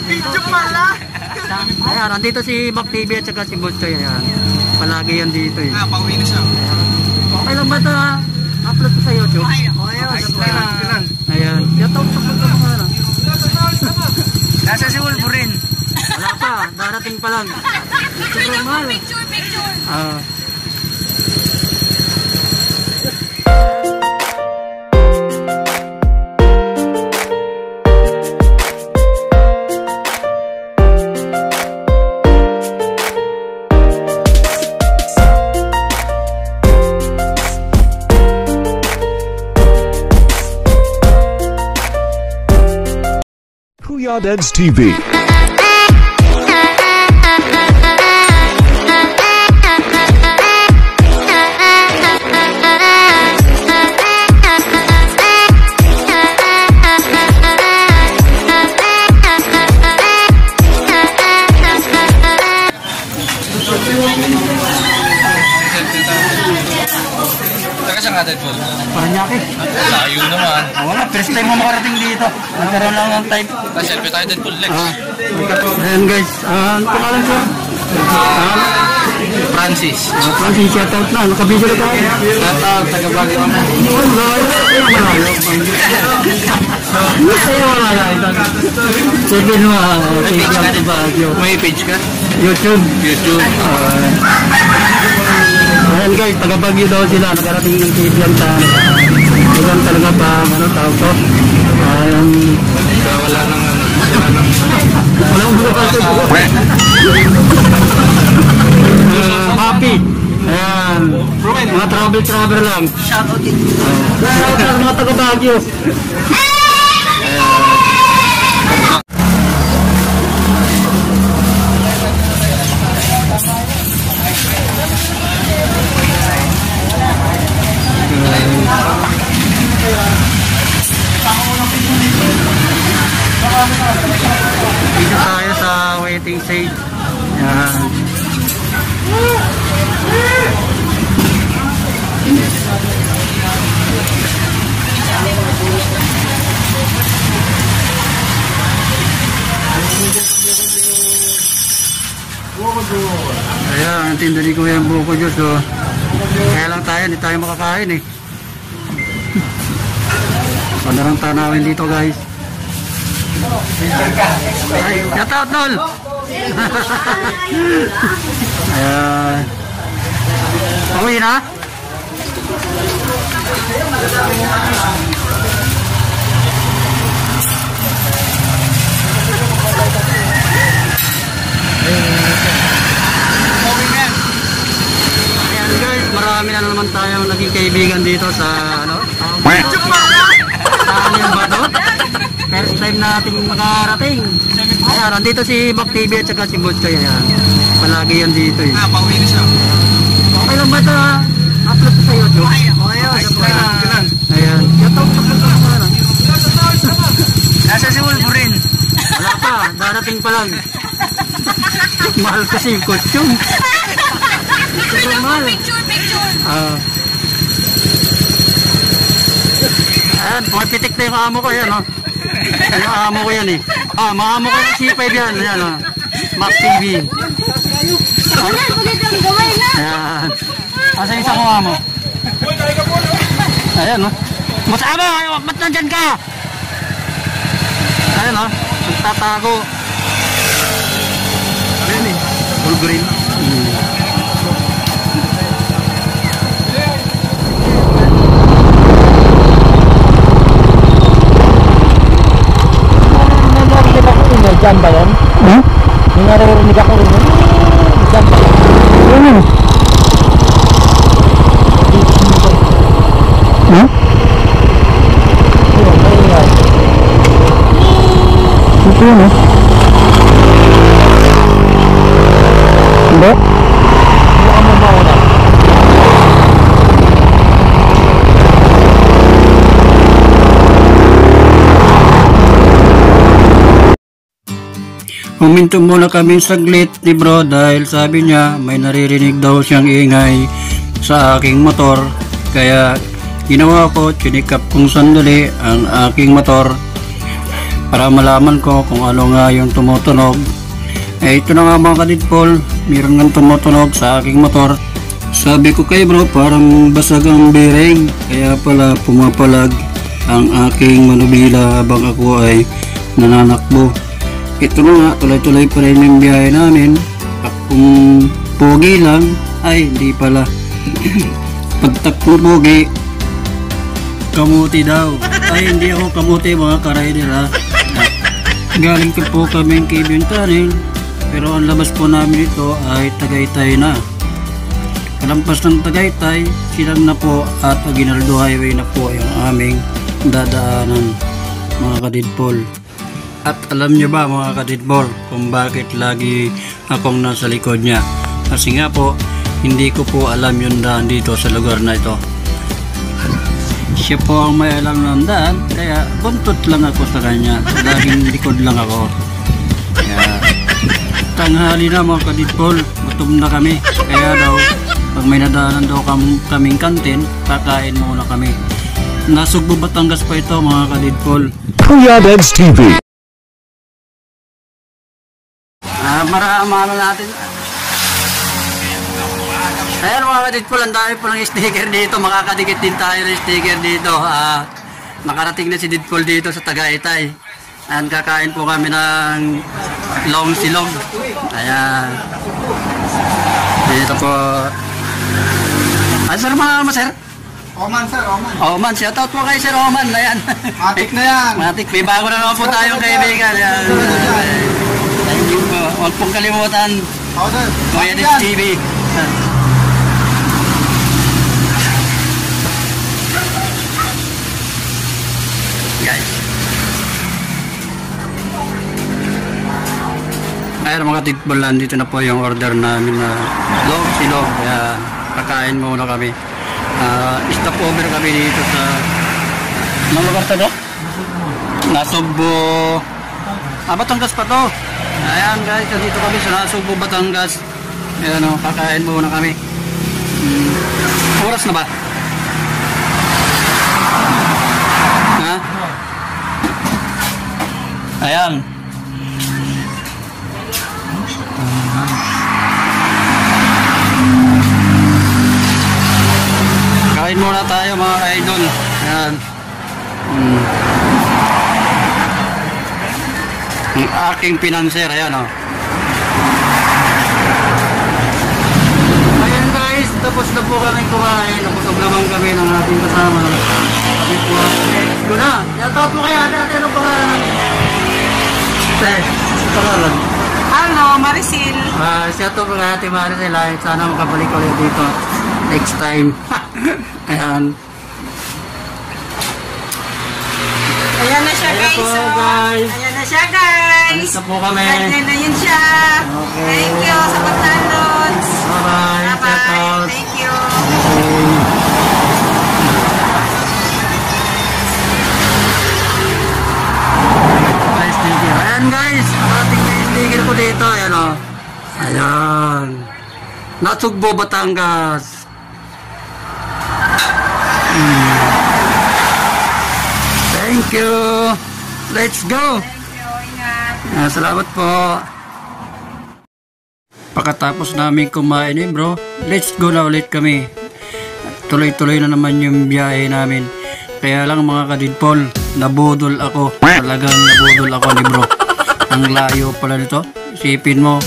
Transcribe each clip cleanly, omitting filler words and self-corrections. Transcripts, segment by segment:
Video pala! Ayan, nandito si Mac TV at saka si Butchoy. Ayan. Palagi yan dito eh. Pauwi na siya. Okay lang ba ito ha? Upload ko sa YouTube? Ayan. Shoutout sa mga ano. Nasa si Wolverine. Wala pa, darating pa lang. Sobrang mahal. Picture. Kuya Dads TV. Paranaque. Layo naman. Wala, first time mo makarating dito. Nagkaroon lang ng time. Selfie tayo Deadpool Lex. Ayan guys, ang pangalan sir? Francis. Francis, shoutout na. Nakabidyo na tayo. Shoutout, taga-Baguio kami. Sa'yo wala. Sabihin mo, May page ka? YouTube. Ayan guys, taga-Baguio daw sila. Nakarating ng TV yan sa ayan talaga pa, ano, tawag to. Wala nang Walang bukas. Happy. Ayan. Mga travel lang. shoutout din. Mga taga-Baguio. Dito tayo sa waiting stage. Yan. Ayan, ang tinda ni Kuya Buko Diyos. So, kaya lang tayo, hindi tayo makakain eh. Pandarang tanawin dito guys. Ay, shoutout Nol! Ayan. Pauwi na? Ayan guys, marami na naman tayong naging kaibigan dito sa ano? Saan yung bato? First time natin makarating. Ayan, nandito si Mac TV at saka si Butchoy. Ayan. Palagi yan dito eh. Pauwi na siya. Okay lang ba ito ha? Upload ko sa YouTube? Ayan. Shoutout sa mga ano. Nasa si Wolverine. Wala pa, darating pa lang. Mahal kasi yung costume. Sobrang mahal. Picture. Ayan, pumapitik na yung amo ko yan, oh. Yung amo ko yan eh. Mga amo ko yung C5 yan. Ayan, oh. Mac TV. Ayan. Asa isa ko amo? Ayan, oh. Mas amo, ba't nandyan ka? Ayan, oh. Nagtatago. Ayan eh. Wolverine. Diyan ba yan? May naririnig ako rin yun. Diyan ba yan? Ito yun eh. Hindi? Hindi ka mo mauna. Huminto muna kami saglit ni bro dahil sabi niya may naririnig daw siyang ingay sa aking motor, kaya ginawa ko, chinikap kong sandali ang aking motor para malaman ko kung ano nga yung tumutunog. Ito na nga mga kadidpol, mayroon nga tumutunog sa aking motor. Sabi ko kay bro, parang basag ang bearing, kaya pala pumapalag ang aking manubila habang ako ay nananakbo. Ito na nga, tuloy-tuloy pa rin yung biyahe namin. At kung pogi lang, ay hindi pala. Pagtakbo pogi, kamuti daw. Ay hindi ako kamuti mga ka-rider ha. Galing ko po kaming Kibion Tunnel, pero ang labas po namin ito ay Tagaytay na. Kalampas ng Tagaytay, silang na po at Aguinaldo Highway na po yung aming dadaanan mga kadidpol. At alam nyo ba mga kadidpol kung bakit lagi akong nasa likod niya? Kasi nga po, hindi ko po alam yung daan dito sa lugar na ito. Siya po ang may alam ng daan, kaya buntot lang ako sa kanya. Laging likod lang ako. Kaya tanghali na mga kadidpol, gutom na kami. Kaya daw, pag may nadaanan daw kaming kantin, kakain muna kami. Nasugbo Batangas pa ito mga kadidpol. Kuya Debs TV. Marami natin. Ayan mga kadidpol, ang dami po ng sticker dito. Makakadikit din tayo ng sticker dito. Nakarating na si Didpol dito sa Tagaytay. Ayan, kakain po kami ng long silong. Ayan. Dito po. Ay sir, mga sir. Oman sir, Oman. Oman, shoutout po kay Sir Oman. Ayan. Matik na yan. Matik, may bago na naman po tayong kaibigan. Ayan. Thank you po. Huwag pong kalimutan. Oo sir. Kuya Debs TV. Guys. Ayan mga tidbolan, dito na po yung order namin na silog. Kaya kakain muna kami. Stop over kami dito sa anong lugar to? Nasugbo. Batangas pa to. Ayan guys, dito kami sa Nasugbo, Batangas. Ayan o, kakain muna kami. Oras na ba? Ha? Ayan. Kain muna tayo mga idol. Ayan. Ang aking pinanser. Ayan o. Ayan guys, tapos na po kami kumain. Napusog naman kami ng ating kasama. Kami po. Ito na. Yato po kaya natin. Anong pangalan? Pangalan? Hello, Maricel. Siya to po kaya Ate Maricel. Sana makabalik ulit dito next time. Ayan. Ayan na siya guys. Ayan po, Oh. guys. Ayan na siya guys. Alis na po kami. Ayan na yun siya. Okay. Thank you sa pagtanod. Bye-bye. Shout Bye-bye. out. Thank you. Guys, thank you. Ayan guys, ating sticker ko dito. Ayan o. Ayan. Nasugbo, Batangas. Thank you. Let's go. Thank you. Ingat. Salamat po. Pagkatapos namin kumain bro, let's go na ulit kami. Tuloy-tuloy na naman yung biyahe namin. Kaya lang mga kadidpol, nabudol ako. Talagang nabudol ako ni bro. Ang layo pala nito. Isipin mo,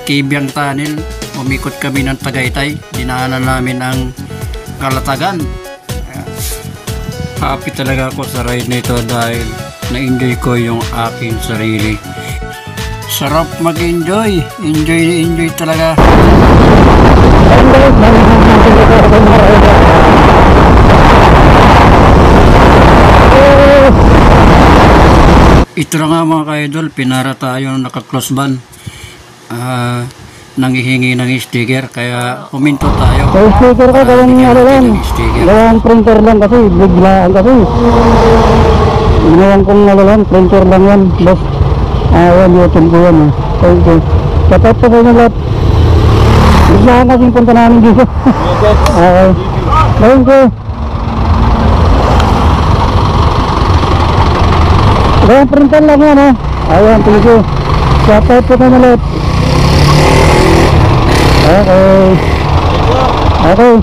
Kibion Tunnel, umikot kami ng Tagaytay. Dinaanan namin ang Kalatagan. Happy talaga ako sa ride nito dahil na-enjoy ko yung aking sarili. Sarap mag-enjoy. Enjoy talaga. Ito na nga mga ka-idol, pinara tayo naka-close ban. Nanghihingi ng sticker, kaya puminto tayo. May sticker ka, gawang ano lang. Gawang printer lang kasi, biglaan kasi. Ginawang kong ano lang, printer lang yan, boss. Yan, YouTube ko yan. Thank you. Shoutout po sa inyo lahat. Biglaan kasing punta namin dito. Okay. Thank you. Gawang printan lang yan ha. Ayan, thank you. Shout out po kayo ulit. Okay. Okay.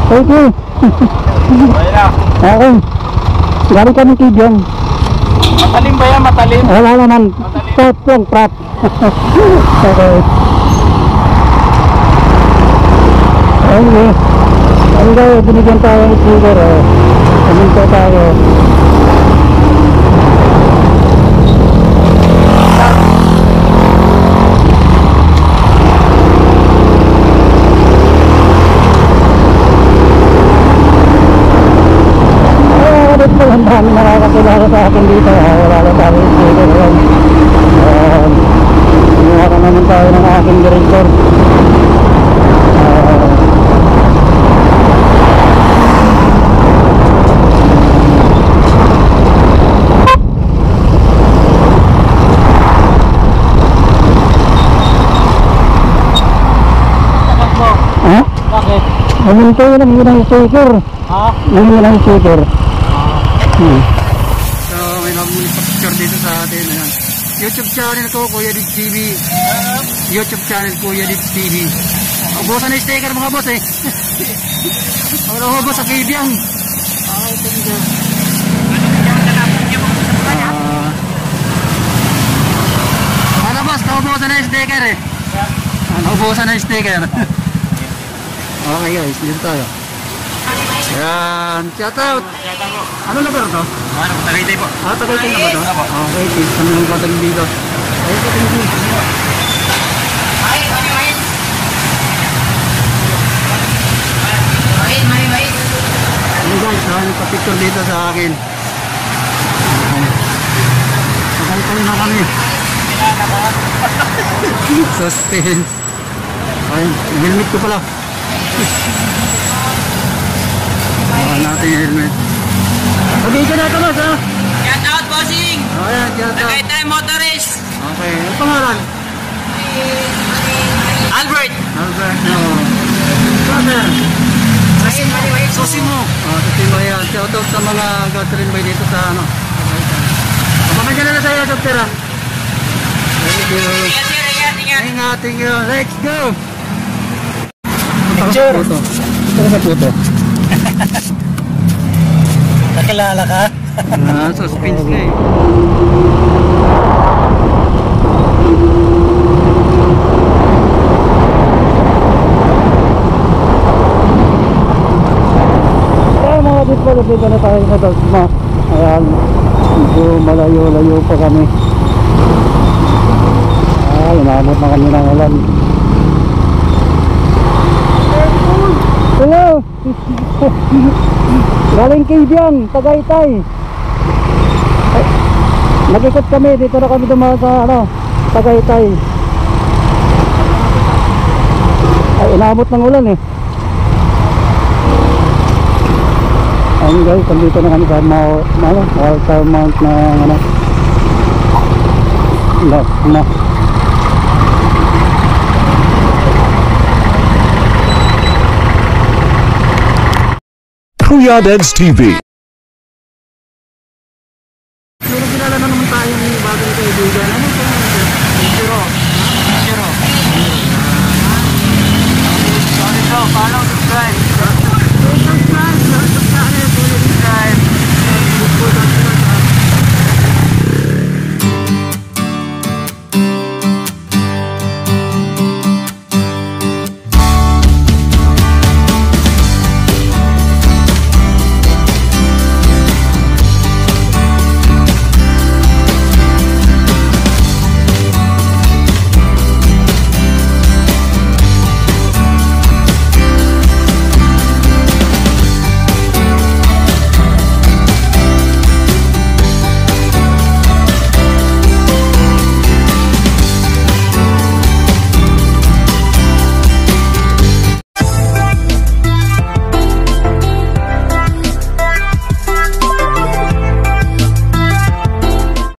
Thank you. Okay. Galing kami kibiyang. Matalim ba yan? Matalim? Wala naman. Prop lang, prop. Okay. Okay. Ano daw, binigyan tayo ng speaker. Kuminto tayo. Ang dami nakakakilala sa akin dito. Wala lang tayo speaker. Kumuha na naman tayo ng aking director. Ha? Bakit? Huminto yun ang speaker. Ha? Yun ang speaker. So, may nag-picture dito sa atin. Ayan. YouTube channel ko, Kuya Did TV. YouTube channel, Kuya Did TV. Ubusan na yung sticker mga boss eh. Wala ko boss sa kibiyang. Okay, thank you. Ano boss, naubusan na yung sticker eh. Naubusan na yung sticker. Okay guys, dito tayo. Ayan, shout out. Ano na ba ito? Ano? Tagaytay po. Tagaytay na ba ito? Okay, thanks kami ng batang dito. Okay, thank you. Ano guys, nagpa-picture dito sa akin. Tagal na kami. Suspense. Ayun, helmet ko pala. Natin yung helmet. Okay ka na ito mas ha? Shout out, bossing! Ayan, shout out. Tagaytay Motorist! Okay, ang pangalan? Albert! Albert, no. Brother! Susi mo! Susi mo yan. Shout out sa mga gathering by dito sa ano. Kapagyan na sa iyo, Dr. ha? Thank you. Ingat sir, ingat! Ingat, thank you. Let's go! Picture. Ito sa puto. Nakilala ka? Suspense na eh. Mga dito, dito na tayo sa Dasma. Ayan, medyo malayo-layo pa kami. Inabot na kami ng ulan. Hello! Galing Kibiyang, Tagaytay. Nag-ikot kami, dito na kami dumaan sa Tagaytay. Ay, inabot ng ulan eh. Ayun guys, dito na kami sa Walter Mount na na Kuya Deds TV. Pero kilala na naman tayo ng bagong kaibigan. Ano po? Shiro. Sorry bro, follow, subscribe. Subscribe.